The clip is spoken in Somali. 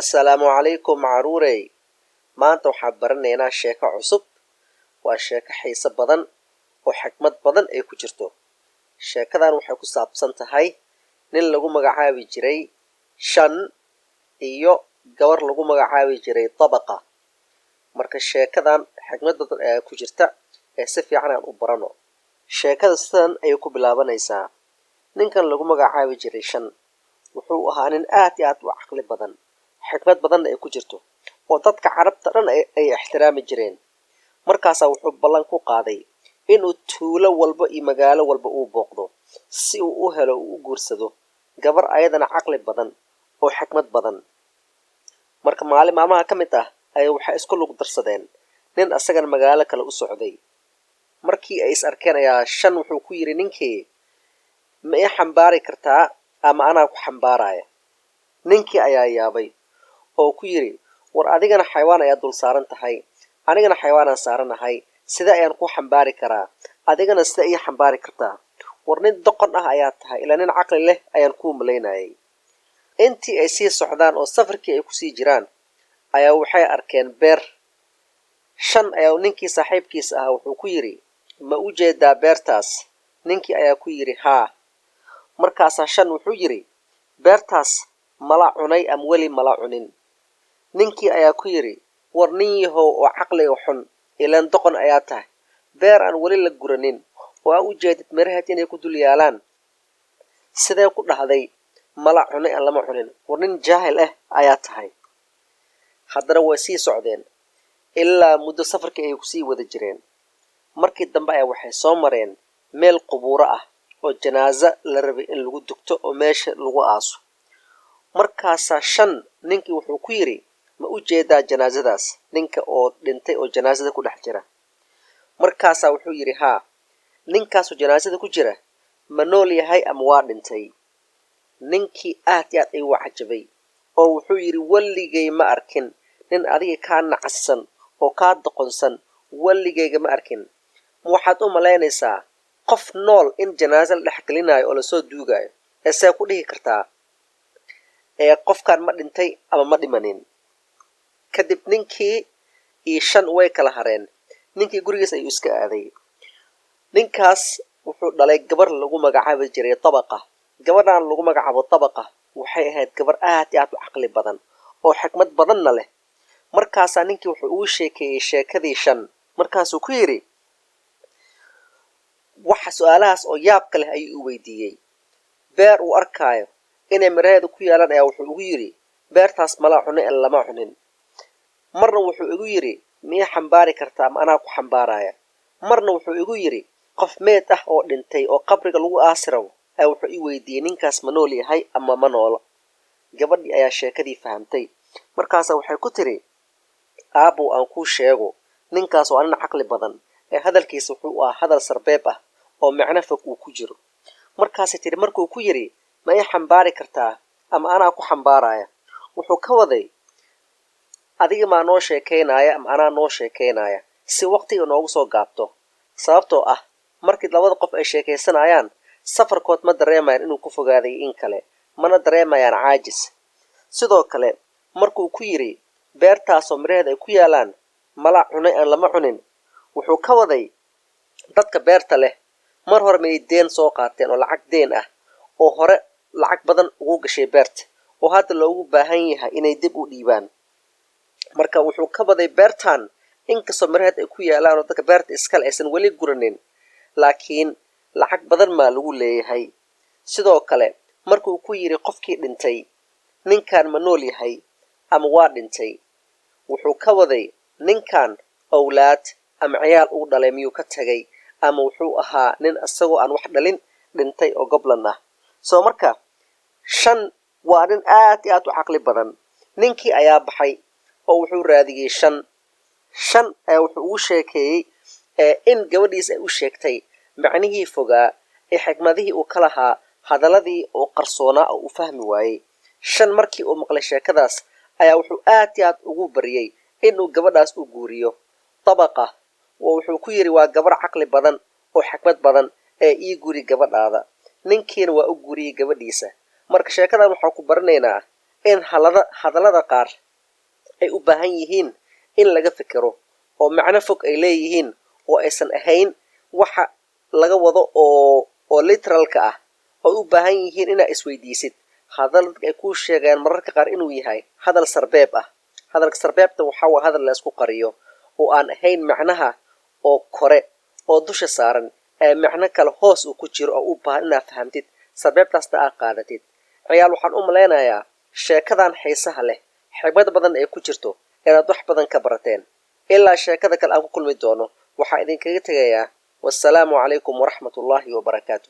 Assalaamu calaykum caruurey. Maanta waxaan baranaynaa sheeko cusub. Waa sheeko xiiso badan oo xikmad badan ay ku jirto. Sheekadan waxay ku saabsan tahay nin lagu magacaabi jiray Shan iyo gabar lagu magacaabi jiray Tabaqa. Marka sheekadan xikmad badan ayaa ku jirta ee si fiican aan u barano. Sheekada sidan ayay ku bilaabanaysaa. Ninkan lagu magacaabi jiray Shan wuxuu ahaa nin aad iyo aad u caqli badan. xikmad badan ay ku jirto oo dadka carabta dhan ay ixtiraami jireen. Markaas wuxuu ballan ku qaaday inuu tuulo walba iyo magaalo walba uu booqdo si uu u helo u guursado gabar ayadana caqli badan oo xikmad badan. Marka maalin maalmaha ka mid ah ay waxay isku lug darsadeen nin asagan magaalo kale u socday. Markii ay is arkeen ayaa Shan wuxuu ku yiri ninkii, ma ii xambaari kartaa ama anaa ku xambaaraya? Ninkii ayaa yaabay oo ku yiri, war adigana xayawaan ayaa dul saaran tahay, anigana xayawaanaan saaranahay, sida ayaan ku xambaari karaa? Adigana sida ii xambaari kartaa? War nin doqon ah ayaa tahay, ilaa nin caqli leh ayaan kuu malaynayay. Intii ay sii socdaan oo safarkii ay kusii jiraan ayaa waxay arkeen beer. Shan ayaa ninkii saaxiibkiisa ahaa wuxuu ku yiri, ma u jeedaa beertaas? Ninkii ayaa ku yiri, haa. Markaasaa Shan wuxuu yiri, beertaas mala cunay ama weli mala cunin? Ninkii ayaa ku yiri, war nin yahow oo caqliga xun, ilaan doqon ayaa tahay, beer aan weli la guranin oo aa u jeedid miraheed inay ku dul yaalaan, sidee ku dhahday mala cunay aan lama cunin? War nin jaahil ah ayaa tahay. Haddana way sii socdeen ilaa muddo safarkii ay kusii wada jireen. Markii dambe ayaa waxay soo mareen meel qubuuro ah oo janaaso la rabay in lagu dugto oo meesha lagu aaso. Markaasaa Shan ninkii wuxuu ku yiri, ma u jeedaa janaasadaas? Ninka oo dhintay oo janaasada ku dhex jira. Markaasaa wuxuu yiri, haa. Ninkaasoo janaasada ku jira ma nool yahay ama waa dhintay? Ninkii aad iyo aad ayuu cajabay oo wuxuu yiri, walligay ma arkin nin adiga kaa nacassan oo kaa doqonsan, walligayga ma arkin. Waxaad u malaynaysaa qof nool in janaaso la dhex gelinayo oo lasoo duugayo? Ee see ku dhihi kartaa qofkan ma dhintay ama ma dhimanin? Kadib ninkii iyo Shan way kala hareen. Ninkii gurigiis ayuu iska aaday. Ninkaas wuxuu dhalay gabar lagu magacaabi jiray Tabaqa. Gabadhan lagu magacaabo Tabaqa waxay ahayd gabar aad iyo aad u caqli badan oo xikmad badanna leh. Markaasaa ninkii wuxuu ugu sheekeeyey sheekadii Shan. Markaasuu ku yiri, waxa su'aalahaas oo yaabka leh ayuu u weydiiyey. Beer uu arkaayo inay miraheedu ku yaalaan ayaa wuxuu ugu yiri, beertaas mala cunay aan lama cunin? Marna wuxuu igu yiri, miyay xambaari kartaa ama anaa ku xambaaraya? Marna wuxuu igu yiri, qof meed ah oo dhintay oo qabriga lagu aasiraw ayaa wuxuu i weydiiyey, ninkaas ma nool yahay ama ma noolo? Gabadhii ayaa sheekadii fahamtay. Markaasaa waxay ku tiri, aabow aan kuu sheego, ninkaas waa nin caqli badan ee hadalkiisa wuxuu ahaa hadal sarbeeb ah oo macno fog uu ku jiro. Markaasay tiri, markuu ku yiri, ma ii xambaari kartaa ama anaa ku xambaaraya? Wuxuu ka waday, adiga maa noo sheekaynaya ama anaa noo sheekaynaya, si waqtiga noogu soo gaabto. Sababtoo ah markii labada qof ay sheekaysanayaan, safarkood ma dareemayaan inuu ku fogaaday in kale, mana dareemayaan caajis. Sidoo kale markuu ku yiri, beertaasoo miraheed ay ku yaalaan mala cunay aan lama cunin, wuxuu ka waday dadka beerta leh mar hore may deen soo qaateen oo lacag deen ah oo hore lacag badan ugu gashay beerta oo hadda loogu baahan yahay inay dib u dhiibaan. Marka wuxuu ka waday beertan inkastoo miraheed ay ku yaalaan oo dadka beerta iskale aysan weli guranin, laakiin lacag badan maa lagu leeyahay. Sidoo kale markuu ku yiri qofkii dhintay, ninkan ma nool yahay ama waa dhintay, wuxuu ka waday ninkan awlaad ama ciyaal uu dhalay miyuu ka tagay ama wuxuu ahaa nin asagoo aan wax dhalin dhintay oo goblan ah. Soo marka Shan waa nin aad iyo aad u caqli badan. Ninkii ayaa baxay oo wuxuu raadiyey Shan. Shan ayaa wuxuu ugu sheekeeyey in gabadhiis ay u sheegtay macnihii fogaa ee xikmadihii uu ka lahaa hadalladii oo qarsoonaa oo uu fahmi waayey. Shan markii uu maqlay sheekadaas ayaa wuxuu aad iyo aad ugu baryey inuu gabadhaas u guuriyo. Tabaqa wuxuu ku yiri, waa gabar caqli badan oo xikmad badan ee ii guri gabadhaada. Ninkiina waa u guuriyey gabadhiisa. Marka sheekadan waxaan ku baranaynaa in hadallada qaar ay u baahan yihiin in laga fikiro oo macno fog ay leeyihiin oo aysan ahayn waxa laga wado oo literalka ah oo u baahan yihiin inaa isweydiisid hadal ay kuu sheegayaan mararka qaar inuu yahay hadal sarbeeb ah. hadalka sarbeebta waxaa waa hadal la isku qariyo oo aan ahayn macnaha oo kore oo dusha saaran ee macno kale hoos uu ku jiro oo u baahan inaad fahamtid sarbeebtaasna aad qaadatid. ciyaal waxaan u malaynayaa sheekadan xiisaha leh xigmad badan ee ku jirto inaad wax badan ka barateen. ilaa sheekada kale aan ku kulmi doono waxaa idinkaga tegayaa wassalaamu calaykum waraxmatullaahi wabarakaatu.